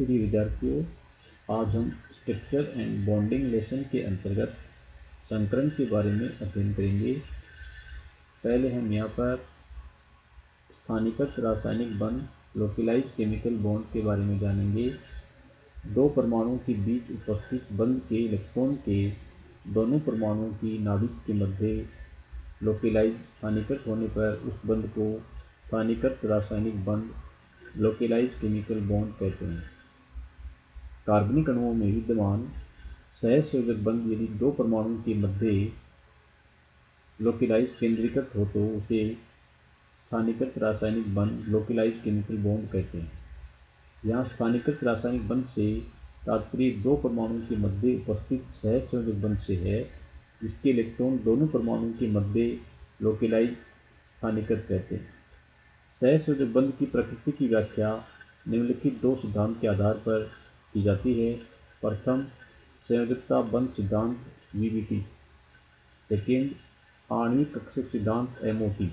प्रिय विद्यार्थियों, आज हम स्ट्रक्चर एंड बॉन्डिंग लेसन के अंतर्गत संकरण के बारे में अध्ययन करेंगे। पहले हम यहाँ पर स्थानीयकृत रासायनिक बंध लोकलाइज्ड केमिकल बॉन्ड के बारे में जानेंगे। दो परमाणुओं के बीच उपस्थित बंध के इलेक्ट्रॉन के दोनों परमाणुओं की नाभिक के मध्य लोकलाइज्ड स्थानीयकृत होने पर उस बंध को स्थानीयकृत रासायनिक बंध लोकलाइज्ड केमिकल बॉन्ड कहते हैं। कार्बनिक अणुओं में विद्यमान सहसंयोजक बंध यदि दो परमाणुओं के मध्य लोकलाइज्ड केंद्रीकृत हो तो उसे स्थानीयकृत रासायनिक बंध लोकलाइज्ड केमिकल बॉन्ड कहते हैं। यहाँ स्थानीयकृत रासायनिक बंध से तात्पर्य दो परमाणुओं के मध्य उपस्थित सहसंयोजक बंध से है, जिसके इलेक्ट्रॉन दोनों परमाणुओं के मध्य लोकलाइज्ड स्थानीयकृत कहते हैं। सहसंयोजक बंध की प्रकृति की व्याख्या निम्नलिखित दो सिद्धांत के आधार पर की जाती है। प्रथम, संयोजकता बंध सिद्धांत VBT। सेकेंड, आणविक कक्षक सिद्धांत MOT।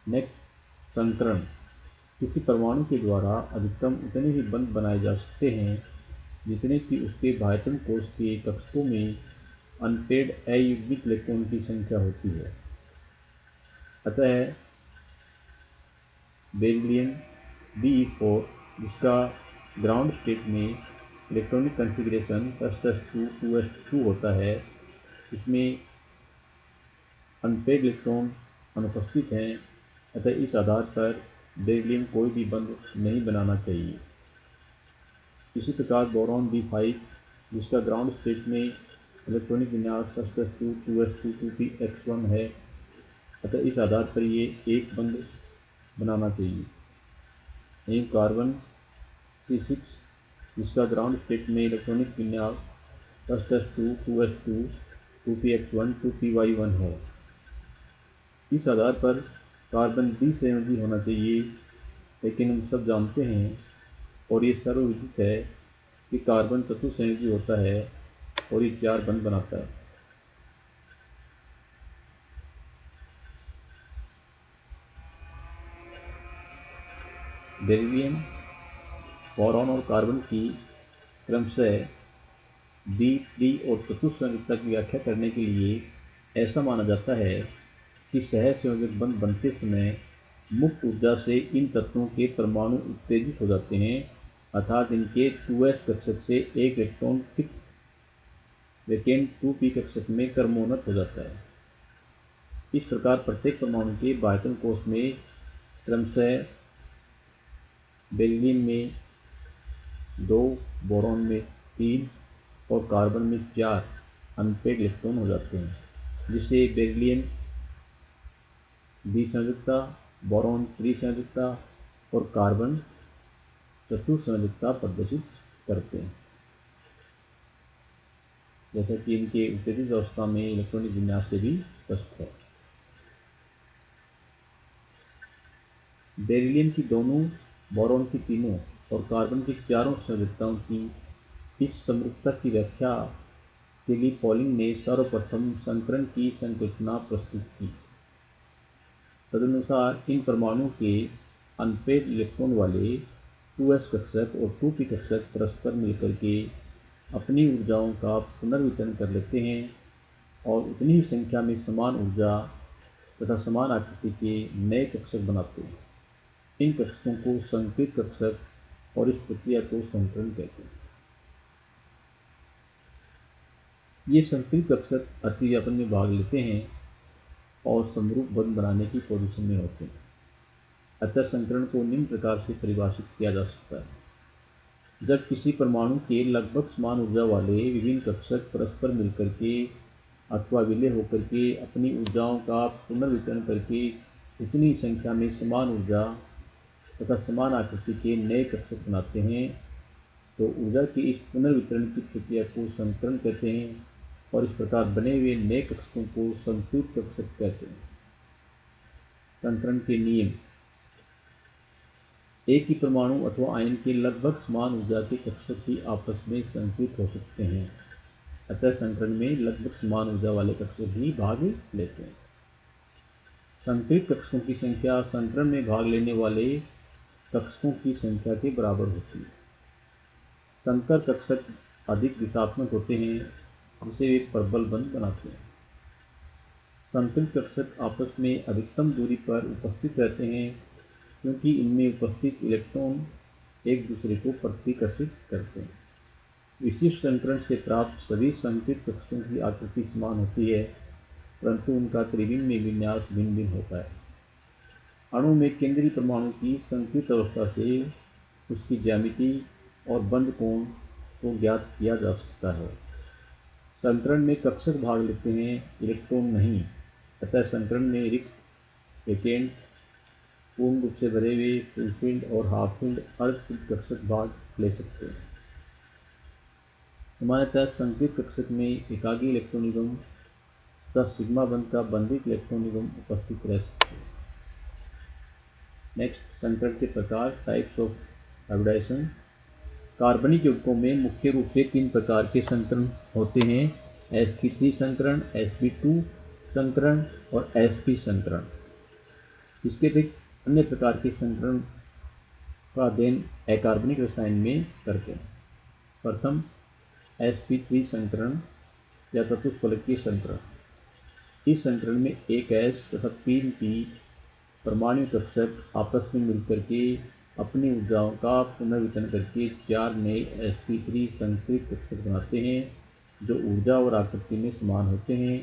नेक्स्ट, संकरण। किसी परमाणु के द्वारा अधिकतम उतने ही बंध बनाए जा सकते हैं जितने कि उसके बाह्यतम कोश के कक्षकों में अनपेड अयुग्मित इलेक्ट्रॉन की संख्या होती है। अतः बेरिलियम Be4, जिसका ग्राउंड स्टेट में इलेक्ट्रॉनिक कॉन्फ़िगरेशन +2 2s2 होता है, इसमें अनपेड इलेक्ट्रॉन अनुपस्थित हैं। अतः इस आधार पर बेरिलियम कोई भी बंध नहीं बनाना चाहिए। इसी प्रकार बोरॉन B5, जिसका ग्राउंड स्टेट में इलेक्ट्रॉनिक विन्यास +2 2s2 2px1 है, अतः इस आधार पर ये एक बंध बनाना चाहिए। एक कार्बन C6, जिसका ग्राउंड स्टेट में इलेक्ट्रॉनिक विन्यास +2 2s2 2px1 2py1 है। इस आधार पर कार्बन द्विसंयोजी होना चाहिए, लेकिन हम सब जानते हैं और ये सर्वविदित है कि कार्बन चतुसंयोजी होता है और ये 4 बंध बनाता है। बेरिलियम, बोरॉन और कार्बन की क्रमशः द्वि और चतुसंयोजकता की व्याख्या करने के लिए ऐसा माना जाता है कि सहसंयोजक बंध बनते समय मुक्त ऊर्जा से इन तत्वों के परमाणु उत्तेजित हो जाते हैं, अर्थात इनके 2s कक्षक से एक इलेक्ट्रॉन वैकेंट 2p कक्षक में क्रमोन्नत हो जाता है। इस प्रकार प्रत्येक परमाणु के बाह्यतम कोश में क्रमशः बेरिलियम में 2, बोरॉन में 3 और कार्बन में 4 अनपेड इलेक्ट्रॉन हो जाते हैं, जिससे बेरिलियम द्विसंयोजकता, बोरॉन त्रिसंयोजकता और कार्बन चतुसंयोजकता प्रदर्शित करते हैं। जैसा कि इनके उत्तेजित अवस्था में इलेक्ट्रॉनिक विन्यास से भी स्पष्ट है। बेरिलियम की दोनों, बोरॉन की तीनों और कार्बन की 4 संयोजकताओं की इस समरूपता की व्याख्या के लिए पॉलिंग ने सर्वप्रथम संकरण की संकल्पना प्रस्तुत की। तदनुसार इन परमाणुओं के अनपेड इलेक्ट्रॉन वाले 2s कक्षक और 2p कक्षक परस्पर मिलकर के अपनी ऊर्जाओं का पुनर्वितरण कर लेते हैं और उतनी ही संख्या में समान ऊर्जा तथा समान आकृति के नए कक्षक बनाते हैं। इन कक्षकों को संकृत कक्षक और इस प्रक्रिया को संकरण कहते हैं। ये संकृत कक्षक अतिव्यापन में भाग लेते हैं और समरूप बंध बनाने की पोजीशन में होते हैं। अतः संकरण को निम्न प्रकार से परिभाषित किया जा सकता है। जब किसी परमाणु के लगभग समान ऊर्जा वाले विभिन्न कक्षक परस्पर मिलकर के अथवा विलय होकर के अपनी ऊर्जाओं का पुनर्वितरण करके उतनी संख्या में समान ऊर्जा तथा समान आकृति के नए कक्षक बनाते हैं, तो ऊर्जा के इस पुनर्वितरण की प्रक्रिया को संकरण कहते हैं और इस प्रकार बने हुए नए कक्षकों को संकृत कक्षक कहते हैं। संकरण के नियम। एक ही परमाणु अथवा आयन के लगभग समान ऊर्जा के कक्षक ही आपस में संकृत हो सकते हैं। अतः संकरण में लगभग समान ऊर्जा वाले कक्षक ही भाग लेते हैं। संकृत कक्षकों की संख्या संकरण में भाग लेने वाले कक्षकों की संख्या के बराबर होती है। संकर कक्षक अधिक दिशात्मक होते हैं, जिसे वे प्रबल बंध बनाते हैं। संतुलित कक्षक आपस में अधिकतम दूरी पर उपस्थित रहते हैं, क्योंकि इनमें उपस्थित इलेक्ट्रॉन एक दूसरे को प्रतिकर्षित करते हैं। विशिष्ट संकरण से प्राप्त सभी संतुलित कक्षकों की आकृति समान होती है, परंतु उनका त्रिविम में विन्यास भिन्न भिन्न होता है। अणु में केंद्रीय परमाणु की संतुलित अवस्था से उसकी ज्यामिति और बंध कोण को ज्ञात किया जा सकता है। संकरण में कक्षक भाग लेते हैं, इलेक्ट्रॉन नहीं, अतः संकरण में रिक्त, वैकेंट, पूर्ण रूप से भरे हुए, फुल फील्ड और हाफ फील्ड अर्धपूर्ण कक्षक भाग ले सकते हैं। सामान्यतः संतुलित कक्षक में एकाकी इलेक्ट्रॉन निगम तथा सिग्मा बंध का बंधित इलेक्ट्रॉन निगम उपस्थित रह सकते हैं। नेक्स्ट, संकरण के प्रकार, टाइप्स ऑफ हाइब्रिडाइजेशन। कार्बनिक यौगिकों में मुख्य रूप से 3 प्रकार के संकरण होते हैं: sp3 संकरण, sp2 संकरण और sp संकरण। इसके अतिरिक्त अन्य प्रकार के संकरण का अध्ययन अकार्बनिक रसायन में करते हैं। प्रथम, sp3 संकरण या चतुष्फलकीय संकरण। इस संकरण में एक S तथा 3 P परमाणु कक्षक आपस में मिलकर के अपनी ऊर्जाओं का पुनर्वितरण करके 4 नए sp3 संकरित कक्षक बनाते हैं, जो ऊर्जा और आकृति में समान होते हैं।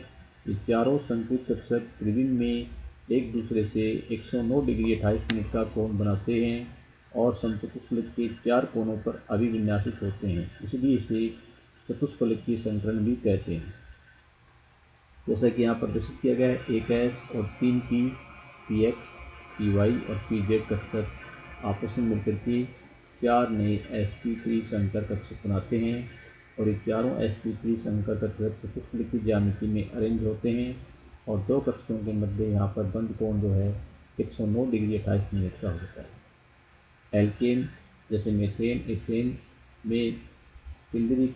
ये चारों संकरित कक्षक त्रिविम में एक दूसरे से 109 डिग्री 28 मिनट का कोण बनाते हैं और समचतुष्फलक के 4 कोनों पर अभिविन्यासित होते हैं, इसलिए इसे चतुष्फलकीय संकरण भी कहते हैं। जैसा कि यहाँ प्रदर्शित किया गया है, एक S और 3 P, Px, Py और Pz कक्षक आपस में मिलकर के 4 नए sp3 संकर कक्षक बनाते हैं और ये चारों sp3 संकर कक्षक चतुष्फलकीय ज्यामिति में अरेंज होते हैं और 2 कक्षकों के मध्य यहाँ पर बंध कोण जो है 109 डिग्री 28 मिनट का होता है। एल्केन जैसे मीथेन, एथेन में केंद्रीय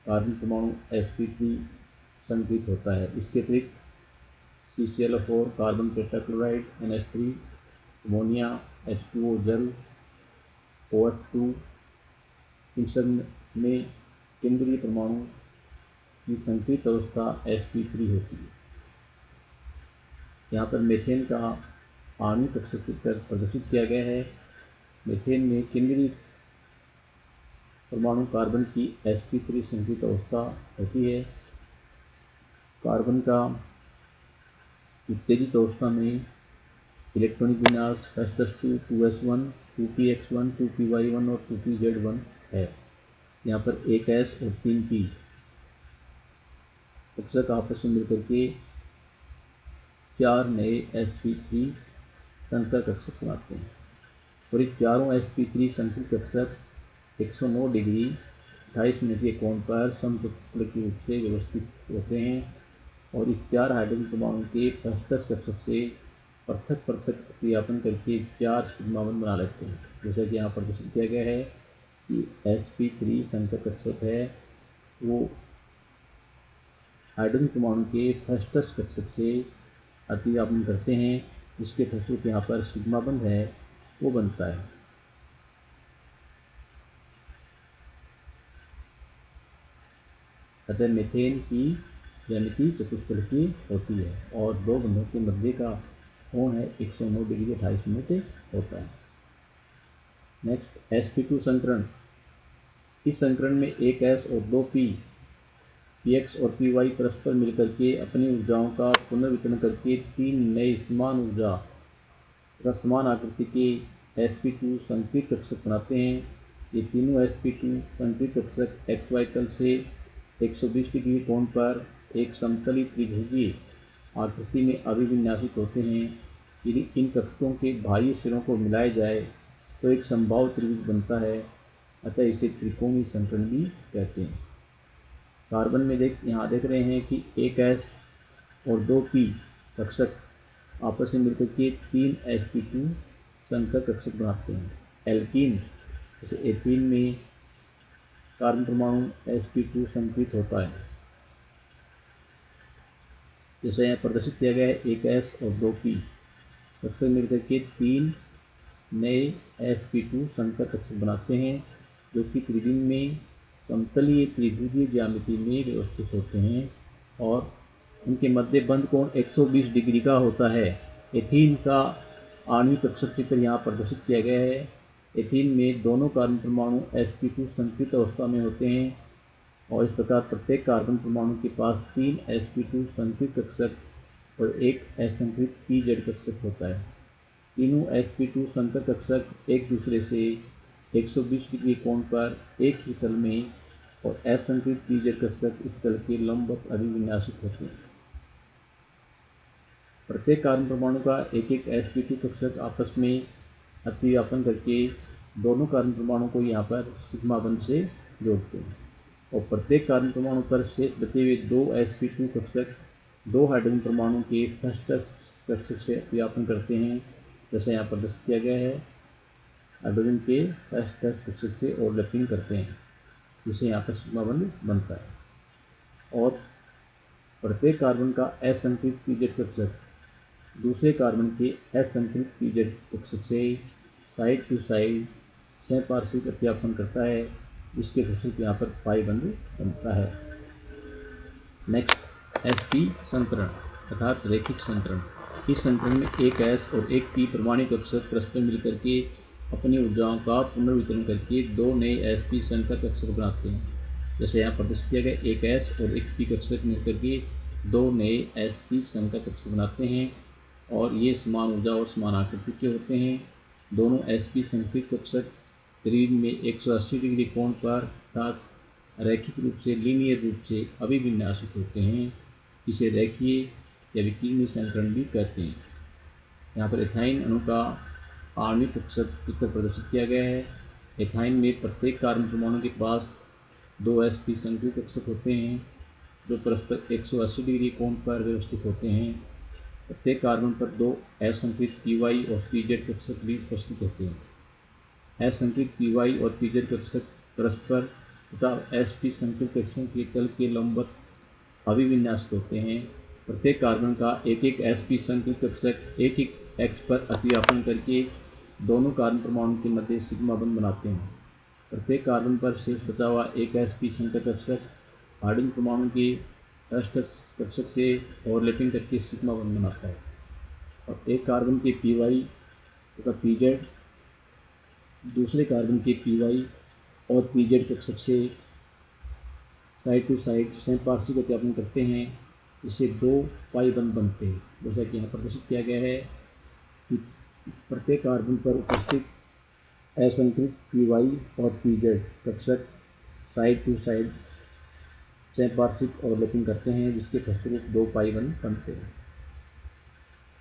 कार्बन परमाणु sp3 संकरित होता है। इसके अतिरिक्त CClO4, carbon tetrachloride, NH3, ammonia, H2O जल, OH2, इन सब में केंद्रीय परमाणु की संकरित अवस्था sp3 होती है। यहाँ पर मीथेन का आणविक कक्षक चित्र प्रदर्शित किया गया है। मीथेन में केंद्रीय परमाणु कार्बन की sp3 संकरित अवस्था होती है। कार्बन का उत्तेजित अवस्था में इलेक्ट्रॉनिक विन्यास S2, 2s1, 2px1, 2py1 और 2pz1 है। यहाँ पर एक S और 3 P कक्षक आपस में मिलकर के 4 नए sp3 संकर कक्षक बनाते हैं और इस चारों sp3 संकर कक्षक 109 डिग्री 28 मिनट के कोण पर समचतुष्फलकीय रूप से व्यवस्थित होते हैं और इस 4 हाइड्रोजन परमाणु के फर्स्ट कक्षक से पृथक प्रतिस्थापन करके 4 सिग्मा बंध बना लेते हैं। जैसा कि यहाँ प्रदर्शित किया गया है कि sp3 संकर कक्षक है, वो हाइड्रोजन परमाणु के फर्स्ट कक्षक से अतिव्यापन करते हैं, जिसके फलस्वरूप यहाँ पर सिग्मा बंध है वो बनता है। अतः मीथेन की ज्यामिति चतुष्फलकीय होती है और 2 बंधों के मध्य का कोण है 109 डिग्री 28 मिनट होता है। नेक्स्ट, sp2 संकरण। इस संकरण में एक S और 2 P, Px और Py परस्पर मिलकर के अपनी ऊर्जाओं का पुनर्वितरण करके 3 नए समान ऊर्जा तथा समान आकृति के sp2 संकरित कक्षक बनाते हैं। ये तीनों sp2 संकरित कक्षक xy तल से 120 डिग्री कोण पर एक समतली त्रिभुजीय आकृति में अभिविन्यासित होते हैं। यदि इन कक्षकों के बाह्य सिरों को मिलाया जाए तो एक समबाहु त्रिभुज बनता है, अतः इसे त्रिकोणीय संकरण भी कहते हैं। कार्बन में यहाँ देख रहे हैं कि एक S और 2 P कक्षक आपस में मिलकर के 3 sp2 संकर कक्षक बनाते हैं। एल्कीन जैसे एथीन में कार्बन परमाणु sp2 संकरित होता है। जैसे यहाँ प्रदर्शित किया गया है, एक S और 2 P कक्षक मिलकर के 3 नए sp2 संकर कक्षक बनाते हैं, जो कि त्रिविम में समतलीय त्रिभुजीय ज्यामिति में व्यवस्थित होते हैं और उनके मध्य बंद कोण 120 डिग्री का होता है। एथीन का आणविक कक्षक चित्र यहाँ प्रदर्शित किया गया है। एथीन में दोनों कार्बन परमाणु sp2 संतृप्त अवस्था में होते हैं और इस प्रकार प्रत्येक कार्बन परमाणु के पास 3 sp2 संतृप्त कक्षक और एक असंतृप्त pz कक्षक होता है। तीनों sp2 संतृप्त कक्षक एक दूसरे से 120 डिग्री कोण पर एक ही तल में और असंतृप्त pz कक्षक इस तल के लंबवत अभिविन्यासित होते हैं। प्रत्येक कार्बन परमाणु का एक एक sp2 कक्षक आपस में अतिव्यापन करके दोनों कार्बन परमाणु को यहाँ पर सिग्मा बंध से जोड़ते हैं और प्रत्येक कार्बन परमाणु पर शेष बचे हुए दो sp2 कक्षक दो हाइड्रोजन परमाणु के फर्स्ट कक्षक से अतिव्यापन करते हैं, जैसे यहाँ प्रदर्शित किया गया है। हाइड्रोजन के फर्स्ट कक्षक से ओवरलैपिंग करते हैं, जिससे यहाँ पर सिग्मा बंध बनता है। और प्रत्येक कार्बन का असंतृप्त pz कक्षक दूसरे कार्बन के असंतृप्त pz कक्षक से साइड टू साइड सहपार्श्विक अतिव्यापन करता है, जिसके फलस्वरूप यहाँ पर पाई बंध बनता है। नेक्स्ट sp संतरण अर्थात रैखिक संतरण। इस संतरण में एक s और एक p परमाणु कक्षक परस्पर मिलकर के अपनी ऊर्जाओं का पुनर्वितरण करके दो नए sp संकर कक्षक बनाते हैं, जैसे यहाँ प्रदर्शित किया गया। एक s और एक p कक्षक मिलकर के दो नए sp संकर कक्षक बनाते हैं और ये समान ऊर्जा और समान आकृति के होते हैं। दोनों sp संतृप्त कक्षक शरीर में 180 डिग्री कोण पर अर्थात रैखिक रूप से लीनियर रूप से अभिविन्यासित होते हैं। इसे रैखीय या विकीर्ण संकरण भी कहते हैं। यहाँ पर एथाइन अणु का आणविक कक्षक चित्र प्रदर्शित किया गया है। एथाइन में प्रत्येक कार्बन परमाणु के पास दो sp संतृप्त कक्षक होते हैं जो परस्पर 180 डिग्री कोण पर व्यवस्थित होते हैं। प्रत्येक कार्बन पर दो असंतृप्त py और pz कक्षक भी उपस्थित होते हैं। असंतृप्त py और pz कक्षक परस्पर तथा sp संतृप्त कक्षकों के तल के लंबवत अभिविन्यासित होते हैं। प्रत्येक कार्बन का एक एक sp संतृप्त कक्षक एक एक x पर अतिव्यापन करके दोनों कार्बन परमाणु के मध्य सिग्मा बंध बनाते हैं। प्रत्येक कार्बन पर शेष बचा हुआ एक sp संतृप्त कक्षक हाइड्रोजन परमाणु के फर्स्ट कक्षक से ओवरलैपिंग करके सिग्मा बंध बनाता है और एक कार्बन के py तथा pz दूसरे कार्बन के py और pz कक्षक से साइड टू साइड सहपार्श्विक अतिव्यापन करते हैं, जिससे दो पाई बंध बनते हैं। जैसा कि यहाँ प्रदर्शित किया गया है कि प्रत्येक कार्बन पर उपस्थित असंतृप्त py और pz कक्षक साइड टू साइड सहपार्श्विक ओवरलैपिंग करते हैं, जिसके फलस्वरूप दो पाई बंध बनते हैं।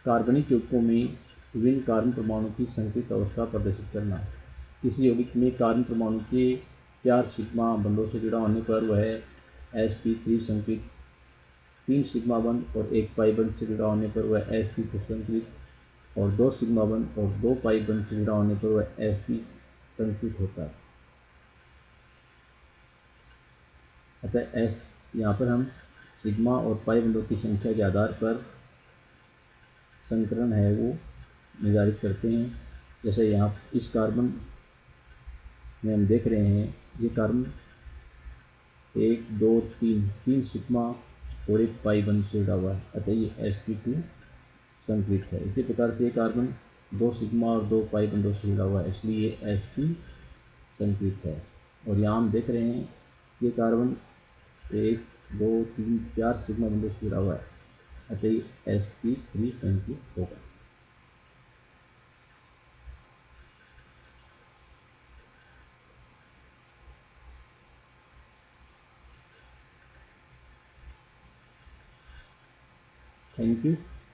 कार्बनिक यौगिकों में विभिन्न कार्बन परमाणु की संतृप्त अवस्था प्रदर्शित करना। किसी यौगिक में कार्बन परमाणु के 4 सिग्मा बंधों से जुड़ा होने पर वह sp3 संतृप्त, 3 सिग्मा बंध और 1 पाई बंध से जुड़ा होने पर वह sp4 संतृप्त और 2 सिग्मा बंध और 2 पाई बंध से जुड़ा होने पर वह sp संतृप्त होता है। अतः s यहाँ पर हम सिग्मा और पाई बंधों की संख्या के आधार पर संकरण है वो निर्धारित करते हैं। जैसे यहाँ इस कार्बन में हम देख रहे हैं, ये कार्बन 1 2 3 सिग्मा और 1 पाई बंध से जुड़ा हुआ है, अतः ये sp2 संतृप्त है। इसी प्रकार से ये कार्बन 2 सिग्मा और 2 पाई बंधों से जुड़ा हुआ है, इसलिए ये sp संतृप्त है। और यहाँ हम देख रहे हैं ये कार्बन 1 2 3 4 सिग्मा बंधों से जुड़ा हुआ है, अतः ये sp3 संतृप्त होगा। Thank you.